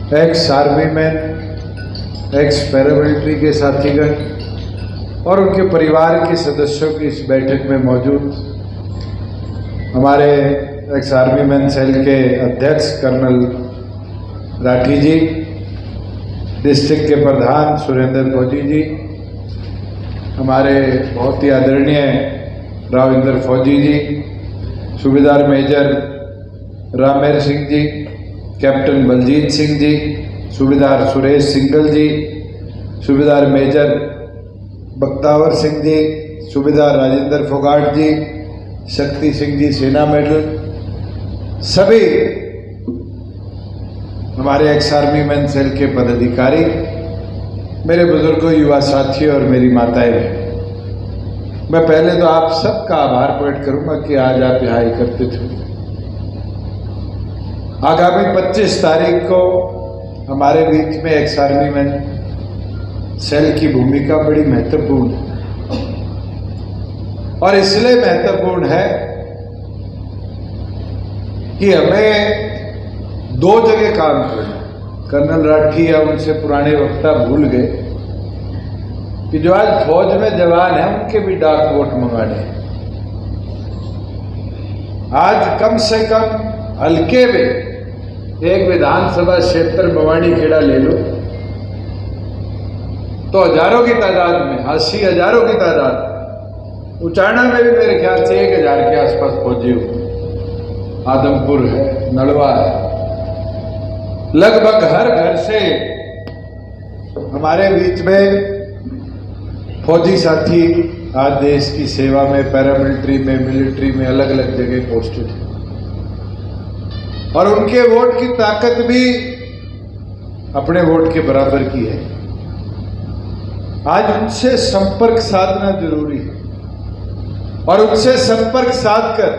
Ex army man, x paramilitary के साथीगण और उनके परिवार के सदस्यों की इस बैठक में मौजूद हमारे एक्स आर्मी मैन सेल के अध्यक्ष कर्नल राठी जी, डिस्ट्रिक्ट के प्रधान सुरेंद्र फौजी जी, हमारे बहुत ही आदरणीय राविंदर फौजी जी, सूबेदार मेजर रामेर सिंह जी, कैप्टन बलजीत सिंह जी, सूबेदार सुरेश सिंगल जी, सूबेदार मेजर बख्तावर सिंह जी, सूबेदार राजेंद्र फोगाट जी, शक्ति सिंह जी सेना मेडल, सभी हमारे एक्स आर्मी मैन सेल के पदाधिकारी, मेरे बुजुर्गों, युवा साथियों और मेरी माताएं बहनें, मैं पहले तो आप सबका आभार प्रकट करूंगा कि आज आप यहाँ एकत्रित हुए। आगामी 25 तारीख को हमारे बीच में एक्स आर्मी मैन सेल की भूमिका बड़ी महत्वपूर्ण है और इसलिए महत्वपूर्ण है कि हमें 2 जगह काम करना। कर्नल राठी या उनसे पुराने वक्ता भूल गए कि जो आज फौज में जवान हैं उनके भी डाक वोट मंगाने हैं। आज कम से कम हल्के में एक विधानसभा क्षेत्र बवानी खेड़ा ले लो तो हजारों की तादाद में, 80 हजारों की तादाद, उचाना में भी मेरे ख्याल से 1000 के आसपास फौजी हो, आदमपुर है, नलवा है, लगभग हर घर से हमारे बीच में फौजी साथी आज देश की सेवा में, पैरामिलिट्री में, मिलिट्री में अलग अलग जगह पोस्टेड है और उनके वोट की ताकत भी अपने वोट के बराबर की है। आज उनसे संपर्क साधना जरूरी है और उनसे संपर्क साधकर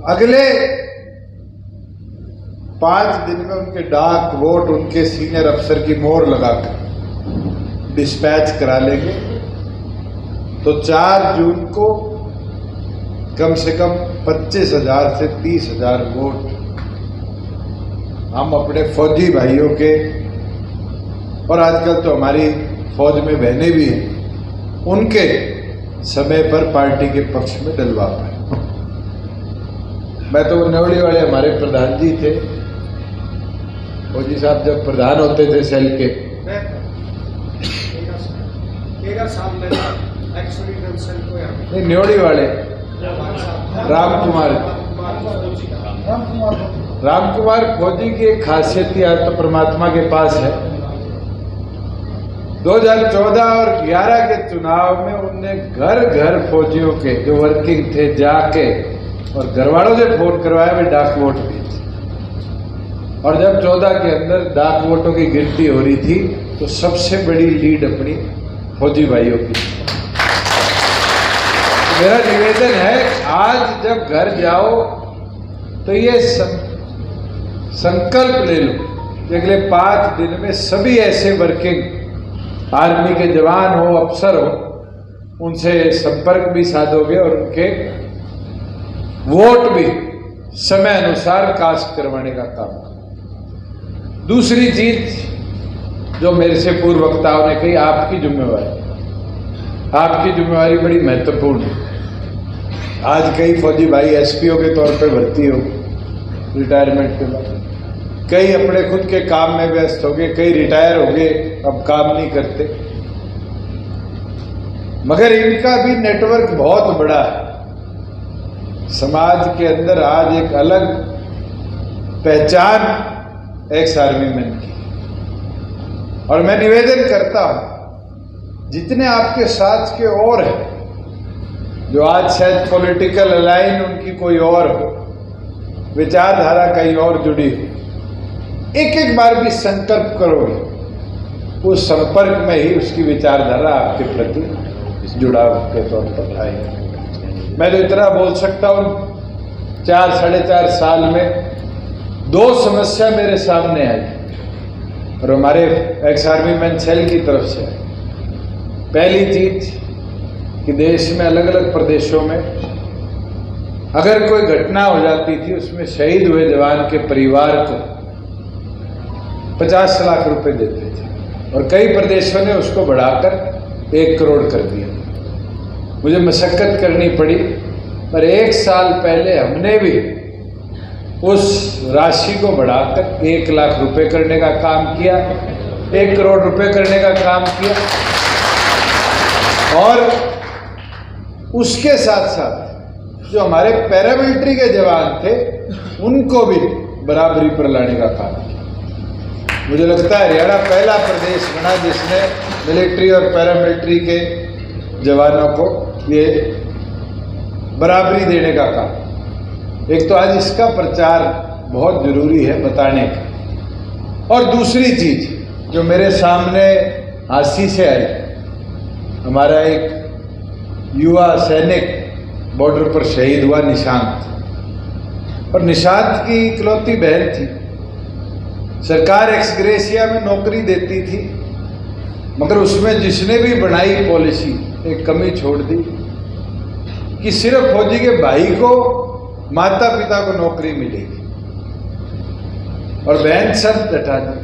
अगले 5 दिन में उनके डाक वोट उनके सीनियर अफसर की मोहर लगाकर डिस्पैच करा लेंगे तो 4 जून को कम से कम 25,000 से 30,000 वोट हम अपने फौजी भाइयों के, और आजकल तो हमारी फौज में बहनें भी हैं, उनके समय पर पार्टी के पक्ष में डलवा पाए। मैं तो नवली वाले हमारे प्रधान जी थे, फौजी साहब जब प्रधान होते थे सेल के, नहीं न्योड़ी वाले राम कुमार फौजी की एक खासियत थी, आज तो परमात्मा के पास है। 2014 और 11 के चुनाव में उनने घर घर फौजियों के जो वर्किंग थे जाके और घर वालों से फोन करवाया वे डाक वोट भेजे और जब 14 के अंदर डाक वोटों की गिनती हो रही थी तो सबसे बड़ी लीड अपनी फौजी भाइयों की। मेरा निवेदन है आज जब घर जाओ तो ये संकल्प ले लो कि अगले 5 दिन में सभी ऐसे वर्किंग आर्मी के जवान हो, अफसर हो, उनसे संपर्क भी साधोगे और उनके वोट भी समय अनुसार कास्ट करवाने का काम करो। दूसरी चीज जो मेरे से पूर्व वक्ताओं ने कही, आपकी जिम्मेवारी बड़ी महत्वपूर्ण है। आज कई फौजी भाई एसपीओ के तौर पर भर्ती हो रिटायरमेंट के बाद, कई अपने खुद के काम में व्यस्त हो गए, कई रिटायर हो गए, अब काम नहीं करते, मगर इनका भी नेटवर्क बहुत बड़ा है। समाज के अंदर आज एक अलग पहचान एक्स आर्मी मैन की, और मैं निवेदन करता हूं जितने आपके साथ के और हैं जो आज शायद पॉलिटिकल अलाइन उनकी कोई और हो, विचारधारा कहीं और जुड़ी हो, एक बार भी संकल्प करोगे उस संपर्क में ही उसकी विचारधारा आपके प्रति जुड़ाव के तौर पर आएगी। मैं तो इतना बोल सकता हूँ, 4 साढ़े 4 साल में 2 समस्या मेरे सामने आई और हमारे एक्स आर्मी मैन सेल की तरफ से आई। पहली चीज कि देश में अलग अलग प्रदेशों में अगर कोई घटना हो जाती थी उसमें शहीद हुए जवान के परिवार को 50 लाख रुपए देते थे और कई प्रदेशों ने उसको बढ़ाकर 1 करोड़ कर दिया। मुझे मशक्कत करनी पड़ी, पर 1 साल पहले हमने भी उस राशि को बढ़ाकर 1 लाख रुपए करने का काम किया, 1 करोड़ रुपए करने का काम किया। और उसके साथ साथ जो हमारे पैरामिलिट्री के जवान थे उनको भी बराबरी पर लाने का काम किया। मुझे लगता है हरियाणा पहला प्रदेश बना जिसने मिलिट्री और पैरामिलिट्री के जवानों को ये बराबरी देने का काम। एक तो आज इसका प्रचार बहुत जरूरी है बताने का। और दूसरी चीज जो मेरे सामने हांसी से आई, हमारा एक युवा सैनिक बॉर्डर पर शहीद हुआ, निशांत। और निशांत की इकलौती बहन थी। सरकार एक्स ग्रेशिया में नौकरी देती थी, मगर उसमें जिसने भी बनाई पॉलिसी एक कमी छोड़ दी कि सिर्फ फौजी के भाई को माता पिता को नौकरी मिलेगी, और बहन शर्त हटा दी।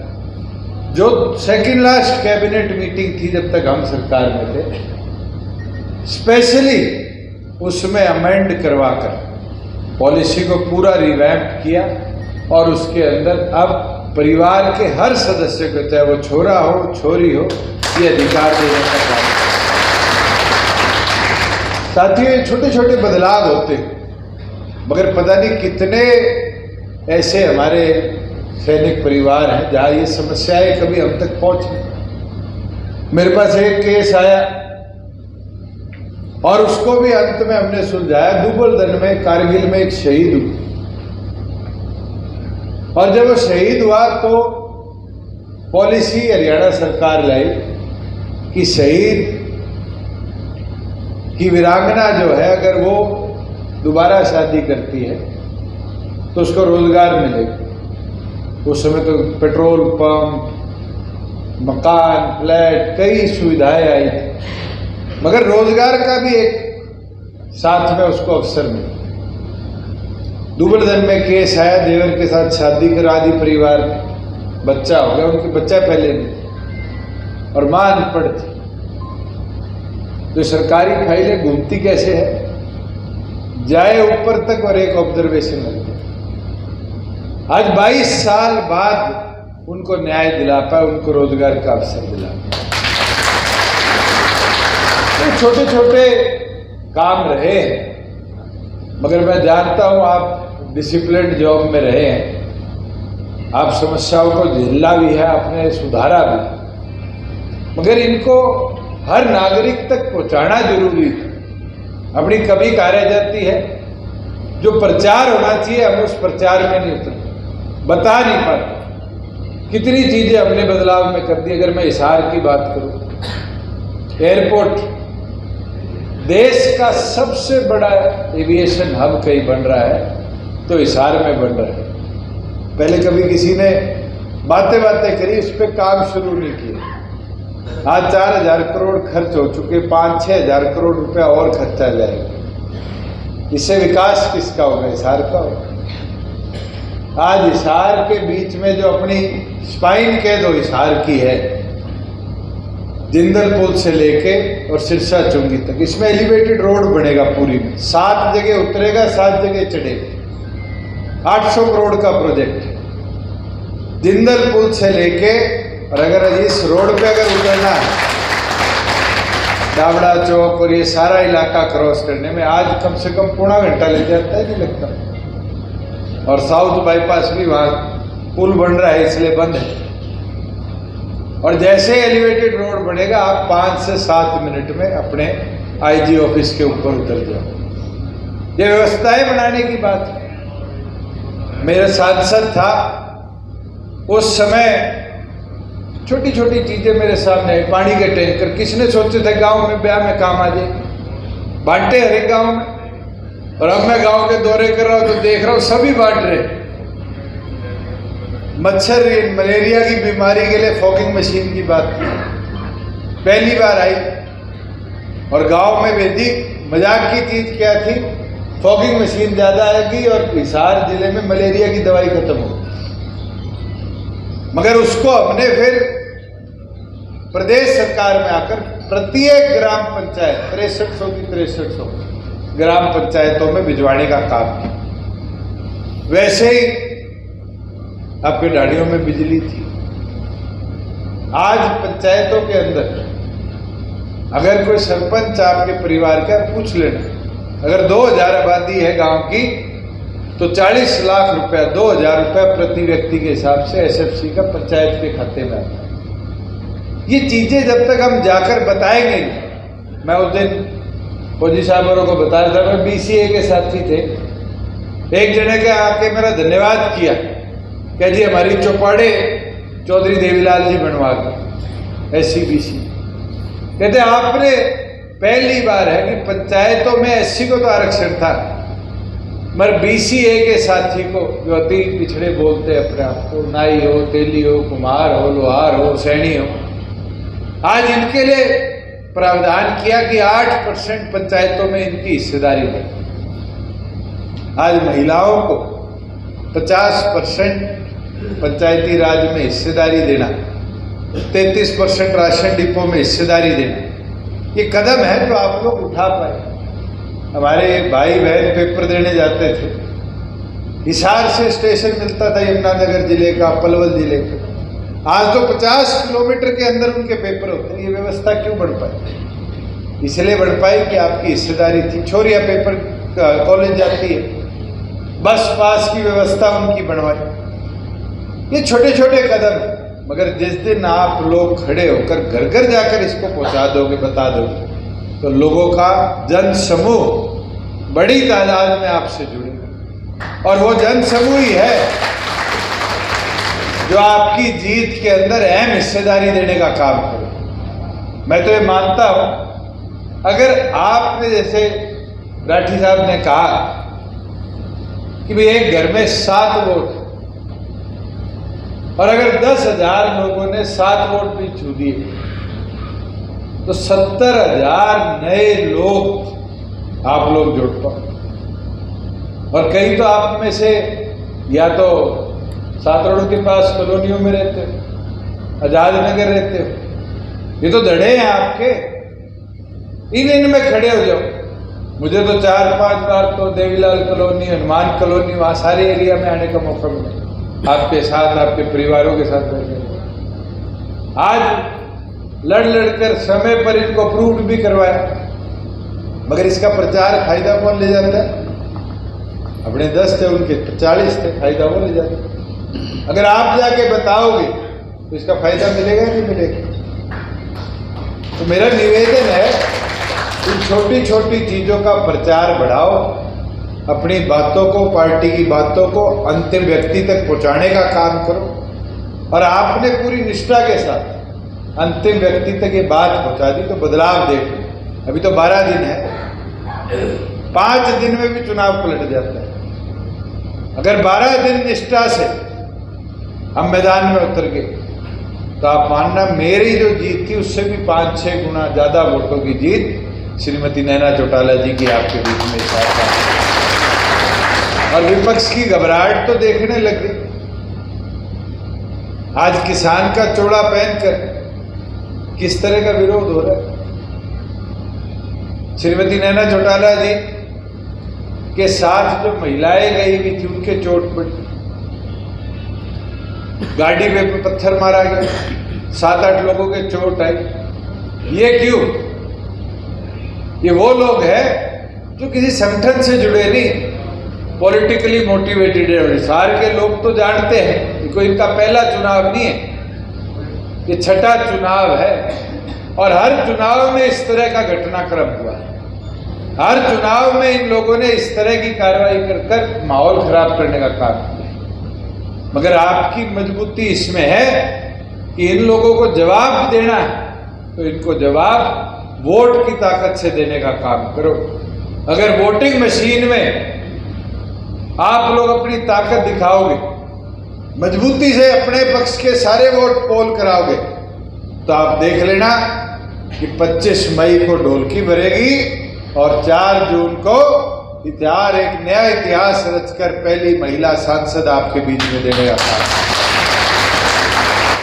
जो सेकंड लास्ट कैबिनेट मीटिंग थी जब तक हम सरकार में थे, स्पेशली उसमें अमेंड करवाकर पॉलिसी को पूरा रिवैम्प किया और उसके अंदर अब परिवार के हर सदस्य को, चाहे वो छोरा हो छोरी हो, ये अधिकार देने का काम। साथियों, ये छोटे छोटे बदलाव होते हैं, मगर पता नहीं कितने ऐसे हमारे सैनिक परिवार हैं जहाँ ये समस्याएं कभी हम तक पहुंचे। मेरे पास एक केस आया और उसको भी अंत में हमने सुलझाया। दुबलदन में कारगिल में एक शहीद हुआ, और जब वो शहीद हुआ तो पॉलिसी हरियाणा सरकार लाई कि शहीद की वीरांगना जो है अगर वो दोबारा शादी करती है तो उसको रोजगार मिलेगा। उस समय तो पेट्रोल पंप, मकान, फ्लैट, कई सुविधाएं आई थी, मगर रोजगार का भी एक साथ में उसको अवसर मिला। दुबलदन में केस आया, देवर के साथ शादी करा दी परिवार ने, बच्चा हो गया, उनके बच्चा पहले नहीं, और मां अनपढ़ थी। तो सरकारी फाइलें घूमती कैसे है, जाए ऊपर तक और एक ऑब्जर्वेशन लग गया। आज 22 साल बाद उनको न्याय दिला पाए, उनको रोजगार का अवसर दिला पाए। तो छोटे छोटे काम रहे हैं, मगर मैं जानता हूं आप डिसिप्लिन्ड जॉब में रहे हैं, आप समस्याओं को झेला भी है, आपने सुधारा भी, मगर इनको हर नागरिक तक पहुंचाना जरूरी है। अपनी कभी कार्य जाती है, जो प्रचार होना चाहिए हम उस प्रचार में नहीं उतरते, बता नहीं पाते। कितनी चीजें हमने बदलाव में कर दी। अगर मैं हिसार की बात करूं, एयरपोर्ट देश का सबसे बड़ा एविएशन हब कहीं बन रहा है तो हिसार में बन रहा है। पहले कभी किसी ने बातें करी, उस पर काम शुरू नहीं किया। आज 4000 करोड़ खर्च हो चुके, 5-6 हजार करोड़ रुपया और खर्चा जाएगा। इससे विकास किसका होगा? हिसार का होगा। आज हिसार के बीच में जो अपनी स्पाइन कह दो हिसार की है, जिंदल पुल से लेके और सिरसा चुंगी तक, इसमें एलिवेटेड रोड बनेगा पूरी में, 7 जगह उतरेगा, 7 जगह चढ़ेगा। 800 करोड़ का प्रोजेक्ट है जिंदल पुल से लेके, और अगर इस रोड पे अगर उतरना है डावड़ा चौक और ये सारा इलाका क्रॉस करने में आज कम से कम पौना घंटा लग जाता है, नहीं लगता। और साउथ बाईपास भी वहां पुल बन रहा है इसलिए बंद है। और जैसे एलिवेटेड रोड बनेगा आप 5 से 7 मिनट में अपने आईजी ऑफिस के ऊपर उतर जाओ। ये व्यवस्थाएं बनाने की बात है। मेरा सांसद था उस समय, छोटी छोटी चीजें मेरे सामने, पानी के टैंकर किसने सोचे थे गांव में ब्याह में काम आ जाए, बांटे हर एक गांव में। और अब मैं गांव के दौरे कर रहा हूं तो देख रहा हूं सभी बांट रहे। मच्छर मलेरिया की बीमारी के लिए फॉगिंग मशीन की बात पहली बार आई और गांव में भेजी। मजाक की चीज क्या थी, फॉगिंग मशीन ज्यादा आएगी और हिसार जिले में मलेरिया की दवाई खत्म होगी। मगर उसको हमने फिर प्रदेश सरकार में आकर प्रत्येक ग्राम पंचायत 6300 की 6300 ग्राम पंचायतों में भिजवाने का काम किया। वैसे ही आपके ढाणियों में बिजली थी। आज पंचायतों के अंदर अगर कोई सरपंच आपके परिवार का पूछ लेना, अगर 2000 आबादी है गांव की तो 40 लाख रुपया 2000 रुपया प्रति व्यक्ति के हिसाब से एसएफसी का पंचायत के खाते में आता है। ये चीजें जब तक हम जाकर बताएंगे नहीं, मैं उस दिन फौजी साहब को बताया था, मैं बीसीए के साथी थे, एक जने के आके मेरा धन्यवाद किया, क्या जी हमारी चौपाड़े चौधरी देवीलाल जी बनवा गए SC/BC। कहते आपने पहली बार है कि पंचायतों में SC को तो आरक्षण था, मगर BCA के साथी को, जो अति पिछड़े बोलते हैं अपने आप को, नाई हो, तेली हो, कुम्हार हो, लोहार हो, सैनी हो, आज इनके लिए प्रावधान किया कि 8% पंचायतों में इनकी हिस्सेदारी है। आज महिलाओं को 50% पंचायती राज में हिस्सेदारी देना, 33% राशन डिपो में हिस्सेदारी देना, ये कदम है जो आप लोग उठा पाए। हमारे भाई बहन पेपर देने जाते थे, हिसार से स्टेशन मिलता था यमुनानगर जिले का, पलवल जिले का, आज तो 50 किलोमीटर के अंदर उनके पेपर होते हैं। ये व्यवस्था क्यों बढ़ पाई? इसलिए बढ़ पाई कि आपकी हिस्सेदारी थी। छोरियां पेपर कॉलेज जाती है, बस पास की व्यवस्था उनकी बनवाई। ये छोटे छोटे कदम है, मगर जिस दिन आप लोग खड़े होकर घर घर जाकर इसको पहुंचा दोगे, बता दोगे, तो लोगों का जन समूह बड़ी तादाद में आपसे जुड़ेगा। और वो जन समूह ही है जो आपकी जीत के अंदर अहम हिस्सेदारी देने का काम करे। मैं तो ये मानता हूं, अगर आपने जैसे राठी साहब ने कहा कि भाई एक घर में 7 वोट, और अगर 10,000 लोगों ने 7 वोट भी छू दिए तो 70,000 नए लोग आप लोग जुड़ पाओ। और कई तो आप में से या तो 7 रोड के पास कॉलोनियों में रहते हो, आजाद नगर रहते हो, ये तो धड़े हैं आपके, इन में खड़े हो जाओ। मुझे तो 4-5 बार तो देवीलाल कॉलोनी, हनुमान कॉलोनी, वहां सारे एरिया में आने का मौका मिला, आपके साथ, आपके परिवारों के साथ बैठे। आज लड़ लड़कर समय पर इनको अप्रूव्ड भी करवाया, मगर इसका प्रचार फायदा कौन ले जाता है? अपने 10 थे, उनके 40 थे, फायदा वो ले जाते। अगर आप जाके बताओगे तो इसका फायदा मिलेगा नहीं मिलेगा? तो मेरा निवेदन है, इन छोटी छोटी चीजों का प्रचार बढ़ाओ, अपनी बातों को, पार्टी की बातों को अंतिम व्यक्ति तक पहुंचाने का काम करो। और आपने पूरी निष्ठा के साथ अंतिम व्यक्ति तक ये बात पहुंचा दी तो बदलाव देख। अभी तो 12 दिन है, 5 दिन में भी चुनाव पलट जाता है। अगर 12 दिन निष्ठा से हम मैदान में उतर गए तो आप मानना मेरी जो जीत थी उससे भी 5-6 गुना ज्यादा वोटों की जीत श्रीमती नैना चौटाला जी की आपके बीच में साथ। और विपक्ष की घबराहट तो देखने लग गई। आज किसान का चोला पहनकर किस तरह का विरोध हो रहा है। श्रीमती नैना चौटाला जी के साथ जो महिलाएं गई हुई थी उनके चोट पड़ी, गाड़ी पे पत्थर मारा गया, 7-8 लोगों के चोट आई। ये क्यों? ये वो लोग हैं जो किसी संगठन से जुड़े नहीं, पॉलिटिकली मोटिवेटेड है। हिसार के लोग तो जानते हैं कि कोई इनका पहला चुनाव नहीं है, ये 6ठा चुनाव है। और हर चुनाव में इस तरह का घटनाक्रम हुआ है। हर चुनाव में इन लोगों ने इस तरह की कार्रवाई कर माहौल खराब करने का काम किया। मगर आपकी मजबूती इसमें है कि इन लोगों को जवाब देना है तो इनको जवाब वोट की ताकत से देने का काम करो। अगर वोटिंग मशीन में आप लोग अपनी ताकत दिखाओगे, मजबूती से अपने पक्ष के सारे वोट पोल कराओगे, तो आप देख लेना कि 25 मई को ढोलकी भरेगी और 4 जून को एक नया इतिहास रचकर पहली महिला सांसद आपके बीच में देने का काम।